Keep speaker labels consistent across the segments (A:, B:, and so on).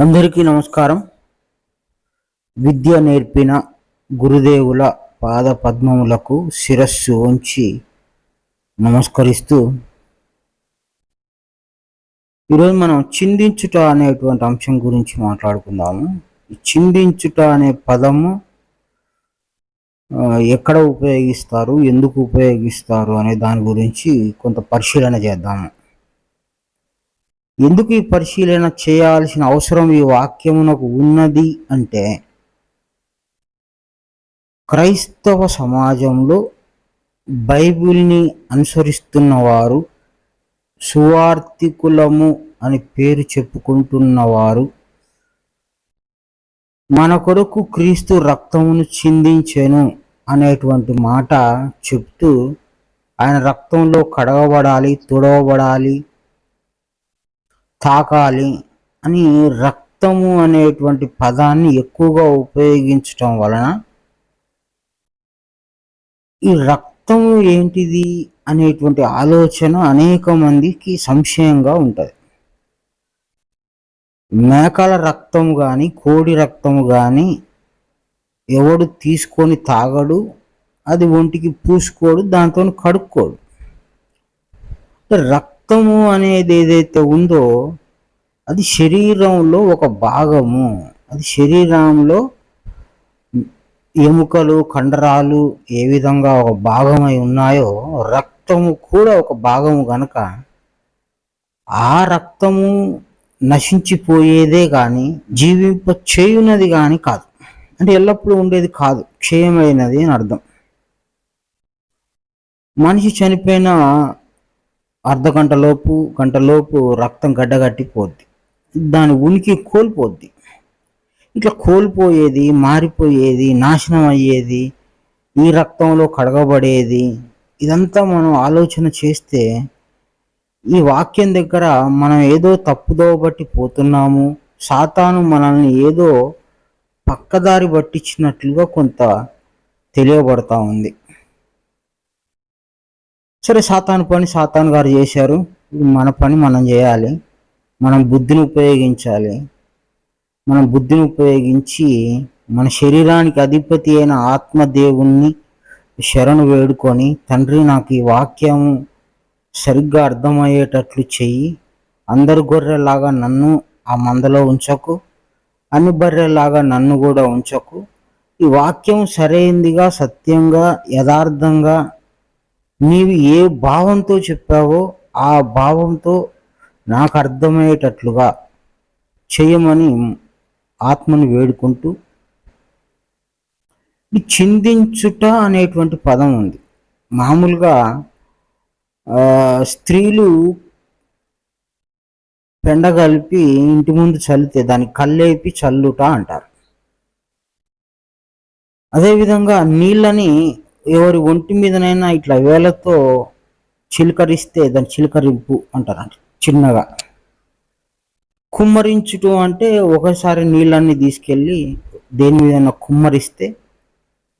A: అందరికీ నమస్కారం. విద్య నేర్పిన గురుదేవుల పాద పద్మములకు శిరస్సు ఉంచి నమస్కరిస్తూ ఈరోజు మనం చిందించుట అనేటువంటి అంశం గురించి మాట్లాడుకుందాము. చిందించుట అనే పదము ఎక్కడ ఉపయోగిస్తారు, ఎందుకు ఉపయోగిస్తారు అనే దాని గురించి కొంత పరిశీలన చేద్దాము. ఎందుకు ఈ పరిశీలన చేయాల్సిన అవసరం ఈ వాక్యమునకు ఉన్నది అంటే, క్రైస్తవ సమాజంలో బైబిల్ని అనుసరిస్తున్నవారు, సువార్థికులము అని పేరు చెప్పుకుంటున్నవారు, మన కొరకు క్రీస్తు రక్తమును చిందించెను అనేటువంటి మాట చెప్తూ, ఆయన రక్తంలో కడగబడాలి, తుడవబడాలి, తాకాలి అని రక్తము అనేటువంటి పదాన్ని ఎక్కువగా ఉపయోగించటం వలన ఈ రక్తము ఏంటిది అనేటువంటి ఆలోచన అనేక మందికి సంశయంగా ఉంటుంది. మేకల రక్తము కానీ, కోడి రక్తము కానీ ఎవడు తీసుకొని తాగడు, అది ఒంటికి పూసుకోడు, దాంతో కడుక్కోడు. రక్తము అనేది ఏదైతే ఉందో అది శరీరంలో ఒక భాగము. అది శరీరంలో ఎముకలు, కండరాలు ఏ విధంగా ఒక భాగమై ఉన్నాయో రక్తము కూడా ఒక భాగము గనక ఆ రక్తము నశించిపోయేదే కానీ జీవింప చేయునది కానీ కాదు. అంటే ఎల్లప్పుడూ ఉండేది కాదు, క్షయమైనది అని అర్థం. మనిషి చనిపోయిన గంటలోపు రక్తం గడ్డగట్టిపోద్ది, దాని ఉనికి కోల్పోద్ది. ఇట్లా కోల్పోయేది, మారిపోయేది, నాశనం అయ్యేది, ఈ రక్తంలో కడగబడేది, ఇదంతా మనం ఆలోచన చేస్తే ఈ వాక్యం దగ్గర మనం ఏదో తప్పుదో బట్టి పోతున్నాము, సాతాను మనల్ని ఏదో పక్కదారి పట్టించినట్లుగా కొంత తెలియబడతా ఉంది. సరే, సాతాను పని సాతాను గారు చేశారు, మన పని మనం చేయాలి. మనం బుద్ధిని ఉపయోగించాలి. మనం బుద్ధిని ఉపయోగించి మన శరీరానికి అధిపతి అయిన ఆత్మదేవుణ్ణి శరణు వేడుకొని, తండ్రి నాకు ఈ వాక్యము సరిగ్గా అర్థమయ్యేటట్లు చెయ్యి, అందరు గొర్రెలాగా నన్ను ఆ మందలో ఉంచకు, అన్ని బర్రెలాగా నన్ను కూడా ఉంచకు, ఈ వాక్యం సరైందిగా, సత్యంగా, యథార్థంగా నీవు ఏ భావంతో చెప్పావో ఆ భావంతో నాకు అర్థమయ్యేటట్లుగా చేయమని ఆత్మను వేడుకుంటూ, ఈ చిందించుట అనేటువంటి పదం ఉంది. మామూలుగా స్త్రీలు పెండ కలిపి ఇంటి ముందు చల్లితే దాన్ని కల్లేపి చల్లుట అంటారు. అదేవిధంగా నీళ్ళని ఎవరి ఒంటి మీదనైనా ఇట్లా వేలతో చిలకరిస్తే దాన్ని చిలకరింపు అంటారు. చిన్నగా కుమ్మరించుట అంటే ఒకసారి నీళ్ళన్నీ తీసుకెళ్ళి దేని మీద కుమ్మరిస్తే,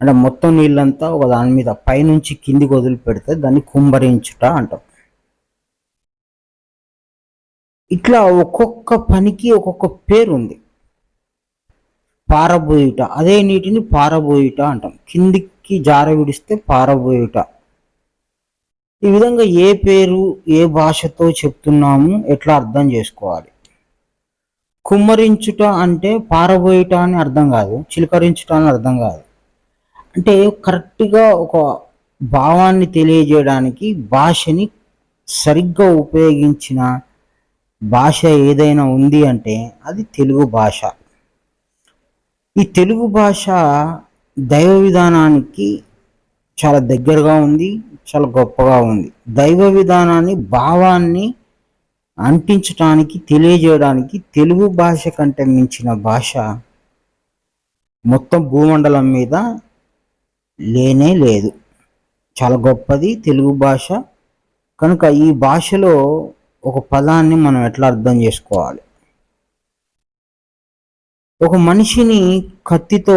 A: అంటే మొత్తం నీళ్ళంతా ఒక దాని మీద పైనుంచి కిందికి వదిలిపెడితే దాన్ని కుమ్మరించుట అంటాం. ఇట్లా ఒక్కొక్క పనికి ఒక్కొక్క పేరు ఉంది. పారబోయుట, అదే నీటిని పారబోయుట అంటాం. కిందికి జార విడిస్తే పారబోయుట. ఈ విధంగా ఏ పేరు ఏ భాషతో చెప్తున్నాము ఎట్లా అర్థం చేసుకోవాలి. కుమ్మరించుట అంటే పారబోయుట అని అర్థం కాదు, చిలకరించుట అని అర్థం కాదు. అంటే కరెక్ట్గా ఒక భావాన్ని తెలియజేయడానికి భాషని సరిగ్గా ఉపయోగించిన భాష ఏదైనా ఉంది అంటే అది తెలుగు భాష. ఈ తెలుగు భాష దైవ విధానానికి చాలా దగ్గరగా ఉంది, చాలా గొప్పగా ఉంది. దైవ విధానాన్ని, భావాన్ని అంటించడానికి, తెలియజేయడానికి తెలుగు భాష కంటే మించిన భాష మొత్తం భూమండలం మీద లేనే లేదు. చాలా గొప్పది తెలుగు భాష. కనుక ఈ భాషలో ఒక పదాన్ని మనం ఎట్లా అర్థం చేసుకోవాలి. ఒక మనిషిని కత్తితో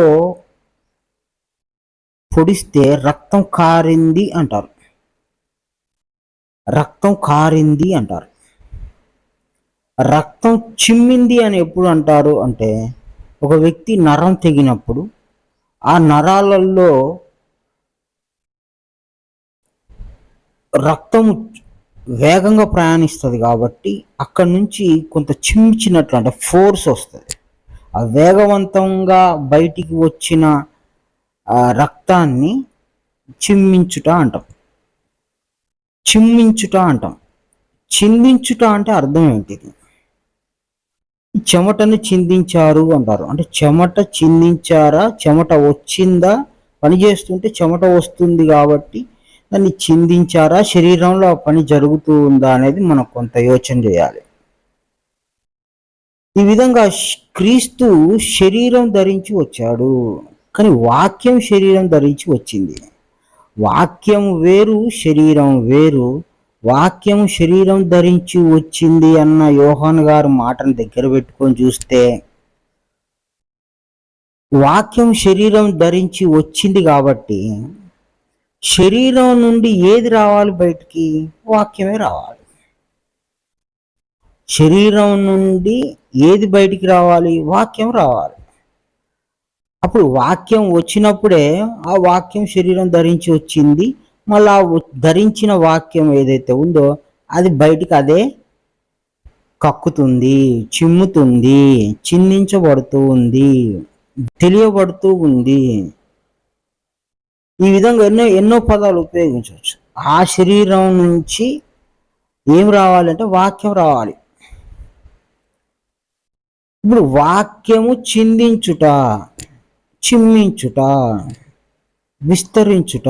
A: పొడిస్తే రక్తం కారింది అంటారు. రక్తం కారింది అంటారు. రక్తం చిమ్మింది అని ఎప్పుడు అంటారు అంటే, ఒక వ్యక్తి నరం తెగినప్పుడు ఆ నరాలలో రక్తము వేగంగా ప్రయాణిస్తుంది కాబట్టి అక్కడి నుంచి కొంత చిమ్మిచినట్లు అంటే ఫోర్స్ వస్తుంది. ఆ వేగవంతంగా బయటికి వచ్చిన రక్తాన్ని చిమ్మించుట అంటాం. చిమ్మించుట అంటాం. చిందించుట అంటే అర్థం ఏంటిది? చెమటను చిందించారు అంటారు. అంటే చెమట చిందించారా, చెమట వచ్చిందా, పని చేస్తుంటే చెమట వస్తుంది కాబట్టి దాన్ని చిందించారా, శరీరంలో ఆ పని జరుగుతూ ఉందా అనేది మనం కొంత యోచన చేయాలి. ఈ విధంగా క్రీస్తు శరీరం ధరించి వచ్చాడు, కానీ వాక్యం శరీరం ధరించి వచ్చింది. వాక్యం వేరు, శరీరం వేరు. వాక్యం శరీరం ధరించి వచ్చింది అన్న యోహాను గారు మాటను దగ్గర పెట్టుకొని చూస్తే, వాక్యం శరీరం ధరించి వచ్చింది కాబట్టి శరీరం నుండి ఏది రావాలి బయటికి? వాక్యమే రావాలి. శరీరం నుండి ఏది బయటికి రావాలి? వాక్యం రావాలి. అప్పుడు వాక్యం వచ్చినప్పుడే ఆ వాక్యం శరీరం ధరించి వచ్చింది. మళ్ళీ ధరించిన వాక్యం ఏదైతే ఉందో అది బయటికి అదే కక్కుతుంది, చిమ్ముతుంది, చిందించబడుతూ ఉంది, తెలియబడుతూ ఉంది. ఈ విధంగా ఎన్నో పదాలు ఉపయోగించవచ్చు. ఆ శరీరం నుంచి ఏం రావాలంటే వాక్యం రావాలి. ఇప్పుడు వాక్యము చిందించుట, చిమ్మించుట, విస్తరించుట,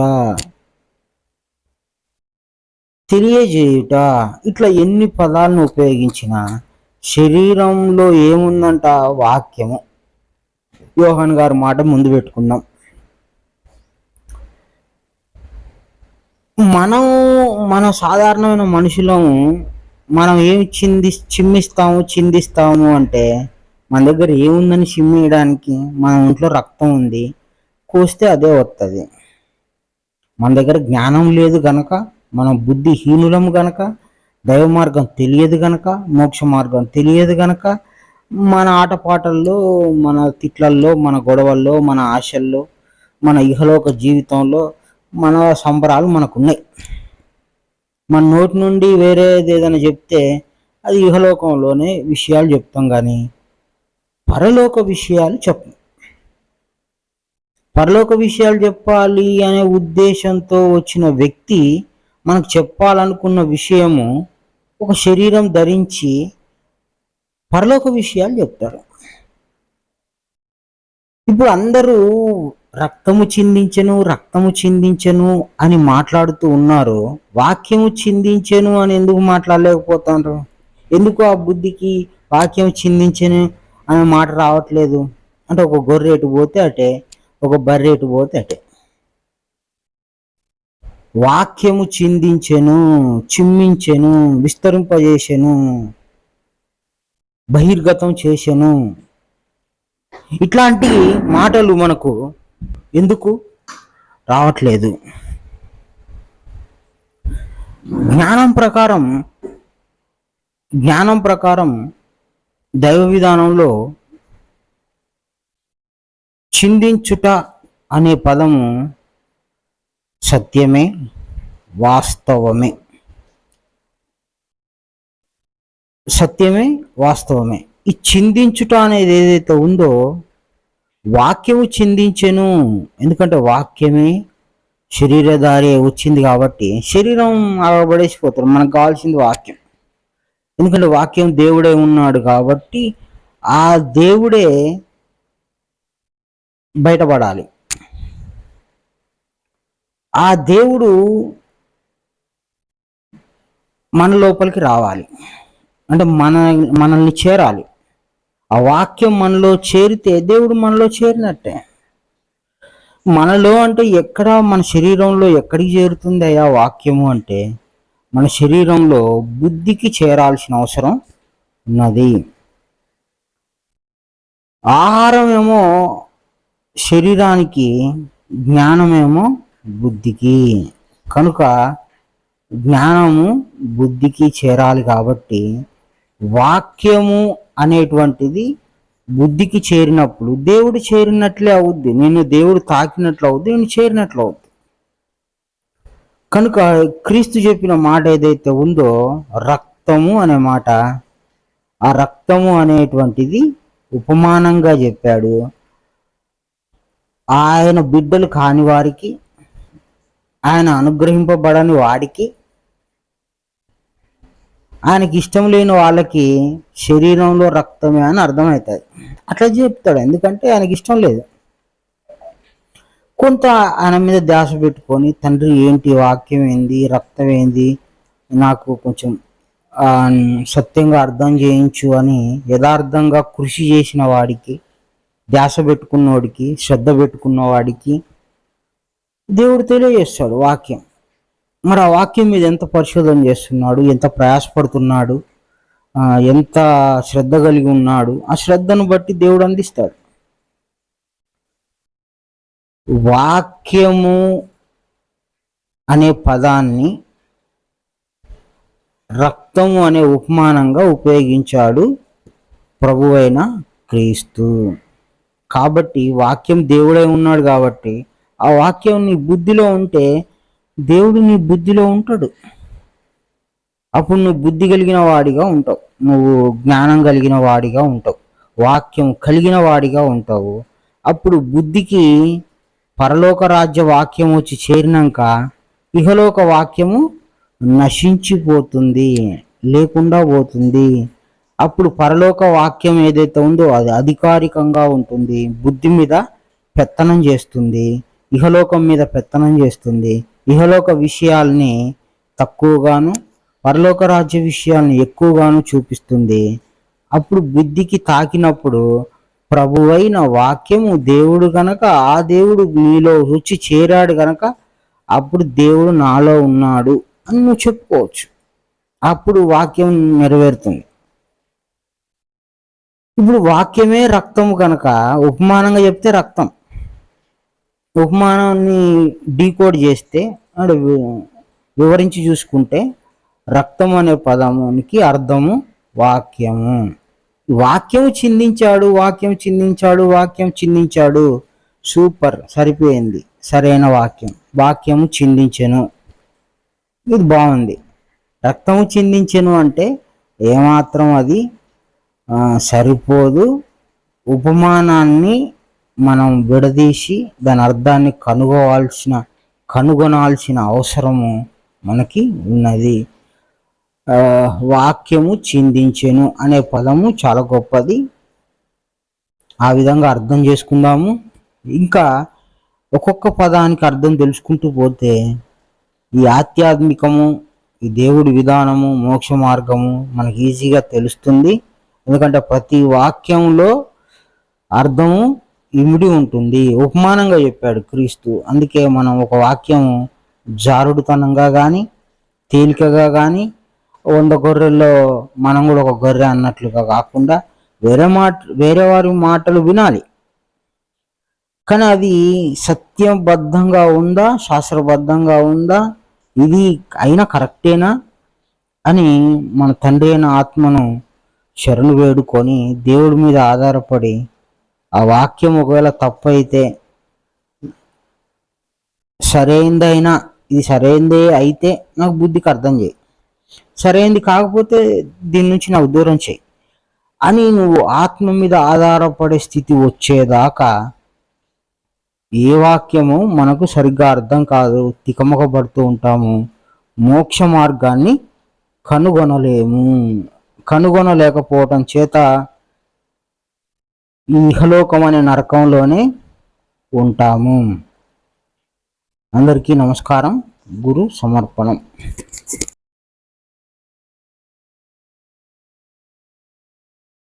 A: తెలియజేయుట, ఇట్లా ఎన్ని పదాలను ఉపయోగించిన శరీరంలో ఏముందంట? వాక్యము. యోహాన్ గారి మాట ముందు పెట్టుకుందాం. మన సాధారణమైన మనుషులము మనం ఏమి చిందిస్తాము అంటే, మన దగ్గర ఏముందని చిమ్మేయడానికి? మన ఒంట్లో రక్తం ఉంది, కోస్తే అదే వస్తుంది. మన దగ్గర జ్ఞానం లేదు గనక, మనం బుద్ధిహీనులము గనక, దైవ మార్గం తెలియదు గనక, మోక్ష మార్గం తెలియదు గనక, మన ఆటపాటల్లో, మన తిట్లల్లో, మన గొడవల్లో, మన ఆశల్లో, మన ఇహలోక జీవితంలో మన సంబరాలు మనకున్నాయి. మన నోటి నుండి వేరేది ఏదైనా చెప్తే అది ఇహలోకంలోనే విషయాలు చెప్తాం, కానీ పరలోక విషయాలు చెప్పం. పరలోక విషయాలు చెప్పాలి అనే ఉద్దేశంతో వచ్చిన వ్యక్తి మనకు చెప్పాలనుకున్న విషయము ఒక శరీరం ధరించి పరలోక విషయాలు చెప్తారు. ఇప్పుడు అందరూ రక్తము చిందించెను అని మాట్లాడుతూ ఉన్నారు. వాక్యము చిందించెను అని ఎందుకు మాట్లాడలేకపోతారు? ఎందుకు ఆ బుద్ధికి వాక్యం చిందించెను అనే మాట రావట్లేదు? అంటే ఒక గొర్రెటు పోతే అటే, ఒక బర్రెటు పోతే అటే. వాక్యము చిందించెను, చిమ్మించెను, విస్తరింపజేసెను, బహిర్గతం చేసెను, ఇట్లాంటి మాటలు మనకు ఎందుకు రావట్లేదు? జ్ఞానం ప్రకారం దైవ విధానంలో చిందించుట అనే పదము సత్యమే, వాస్తవమే. సత్యమే, వాస్తవమే. ఈ చిందించుట అనేది ఏదైతే ఉందో, వాక్యము చిందించెను. ఎందుకంటే వాక్యమే శరీరధారి వచ్చింది కాబట్టి శరీరం పడేసిపోతారు. మనకు కావాల్సింది వాక్యం. ఎందుకంటే వాక్యం దేవుడే ఉన్నాడు కాబట్టి ఆ దేవుడే బయటపడాలి. ఆ దేవుడు మన లోపలికి రావాలి, అంటే మనల్ని చేరాలి. ఆ వాక్యం మనలో చేరితే దేవుడు మనలో చేరినట్టే. మనలో అంటే ఎక్కడ? మన శరీరంలో ఎక్కడికి చేరుతుంది అయ్యా వాక్యము అంటే, మన శరీరంలో బుద్ధికి చేరాల్సిన అవసరం ఉన్నది. ఆహారం ఏమో శరీరానికి, జ్ఞానమేమో బుద్ధికి. కనుక జ్ఞానము బుద్ధికి చేరాలి కాబట్టి వాక్యము అనేటువంటిది బుద్ధికి చేరినప్పుడు దేవుడు చేరినట్లే అవుద్ది. నిన్ను దేవుడు తాకినట్లు అవుద్ది, నేను చేరినట్లు అవుద్ది. కనుక క్రీస్తు చెప్పిన మాట ఏదైతే ఉందో రక్తము అనే మాట, ఆ రక్తము అనేటువంటిది ఉపమానంగా చెప్పాడు. ఆయన బిడ్డలు కాని వారికి, ఆయన అనుగ్రహింపబడని వాడికి, ఆయనకి ఇష్టం లేని వాళ్ళకి శరీరంలో రక్తమే అని అర్థమవుతుంది. అట్లా చెప్తాడు, ఎందుకంటే ఆయనకి ఇష్టం లేదు. కొంత ఆయన మీద ధ్యాస పెట్టుకొని తండ్రి ఏంటి వాక్యం ఏంది, రక్తం ఏంది, నాకు కొంచెం సత్యంగా అర్థం చేయించు అని యథార్థంగా కృషి చేసిన వాడికి, ధ్యాస పెట్టుకున్నవాడికి, శ్రద్ధ పెట్టుకున్న వాడికి దేవుడు తెలియజేస్తాడు వాక్యం. మరి ఆ వాక్యం మీద ఎంత పరిశోధన చేస్తున్నాడు, ఎంత ప్రయాసపడుతున్నాడు, ఎంత శ్రద్ధ కలిగి ఉన్నాడు, ఆ శ్రద్ధను బట్టి దేవుడు అందిస్తాడు. వాక్యము అనే పదాన్ని రక్తము అనే ఉపమానంగా ఉపయోగించాడు ప్రభువైన క్రీస్తు. కాబట్టి వాక్యం దేవుడై ఉన్నాడు కాబట్టి ఆ వాక్యం నీ బుద్ధిలో ఉంటే దేవుడు నీ బుద్ధిలో ఉంటాడు. అప్పుడు నువ్వు బుద్ధి కలిగిన వాడిగా ఉంటావు, నువ్వు జ్ఞానం కలిగిన వాడిగా ఉంటావు, వాక్యం కలిగిన వాడిగా ఉంటావు. అప్పుడు బుద్ధికి పరలోక రాజ్య వాక్యం వచ్చి చేరినాక ఇహలోక వాక్యము నశించిపోతుంది, లేకుండా పోతుంది. అప్పుడు పరలోక వాక్యం ఏదైతే ఉందో అది అధికారికంగా ఉంటుంది, బుద్ధి మీద పెత్తనం చేస్తుంది, ఇహలోకం మీద పెత్తనం చేస్తుంది. ఇహలోక విషయాల్ని తక్కువగాను, పరలోక రాజ్య విషయాల్ని ఎక్కువగాను చూపిస్తుంది. అప్పుడు బుద్ధికి తాకినప్పుడు ప్రభువైన వాక్యము దేవుడు గనక, ఆ దేవుడు నీలో రుచి చేరాడు గనక అప్పుడు దేవుడు నాలో ఉన్నాడు అని నువ్వు చెప్పుకోవచ్చు. అప్పుడు వాక్యం నెరవేరుతుంది. ఇప్పుడు వాక్యమే రక్తము కనుక ఉపమానంగా చెప్తే రక్తం, ఉపమానాన్ని డీకోడ్ చేస్తే వివరించి చూసుకుంటే రక్తం అనే పదమునికి అర్థము వాక్యము. వాక్యం చిందించాడు, వాక్యం చిందించాడు, వాక్యం చిందించాడు, సూపర్, సరిపోయింది, సరైన వాక్యం. వాక్యము చిందించెను, ఇది బాగుంది. రక్తము చిందించెను అంటే ఏమాత్రం అది సరిపోదు. ఉపమానాన్ని మనం విడదీసి దాని అర్థాన్ని కనుగొనాల్సిన అవసరము మనకి ఉన్నది. వాక్యము చిందించెను అనే పదము చాలా గొప్పది. ఆ విధంగా అర్థం చేసుకుందాము. ఇంకా ఒక్కొక్క పదానికి అర్థం తెలుసుకుంటూ పోతే ఈ ఆధ్యాత్మికము, ఈ దేవుడి విధానము, మోక్ష మార్గము మనకి ఈజీగా తెలుస్తుంది. ఎందుకంటే ప్రతి వాక్యంలో అర్థము ఇమిడి ఉంటుంది. ఉపమానంగా చెప్పాడు క్రీస్తు. అందుకే మనం ఒక వాక్యము జారుడుతనంగా కానీ, తేలికగా కానీ, 100 గొర్రెల్లో మనం కూడా ఒక గొర్రె అన్నట్లుగా కాకుండా వేరే వారి మాటలు వినాలి. కానీ అది సత్యబద్ధంగా ఉందా, శాస్త్రబద్ధంగా ఉందా, ఇది అయినా కరెక్టేనా అని మన తండ్రి అయిన ఆత్మను శరణు వేడుకొని దేవుడి మీద ఆధారపడి ఆ వాక్యం ఒకవేళ తప్పైతే, సరైందైనా ఇది సరైందే అయితే నాకు బుద్ధికి అర్థం చేయి, సరైంది కాకపోతే దీని నుంచి నాకు దూరం చేయి అని నువ్వు ఆత్మ మీద ఆధారపడే స్థితి వచ్చేదాకా ఏ వాక్యము మనకు సరిగ్గా అర్థం కాదు, తికమకబడుతూ ఉంటాము, మోక్ష మార్గాన్ని కనుగొనలేకపోవటం చేత ఈ ఇహలోకం అనే నరకంలోనే ఉంటాము. అందరికీ నమస్కారం. గురు సమర్పణం.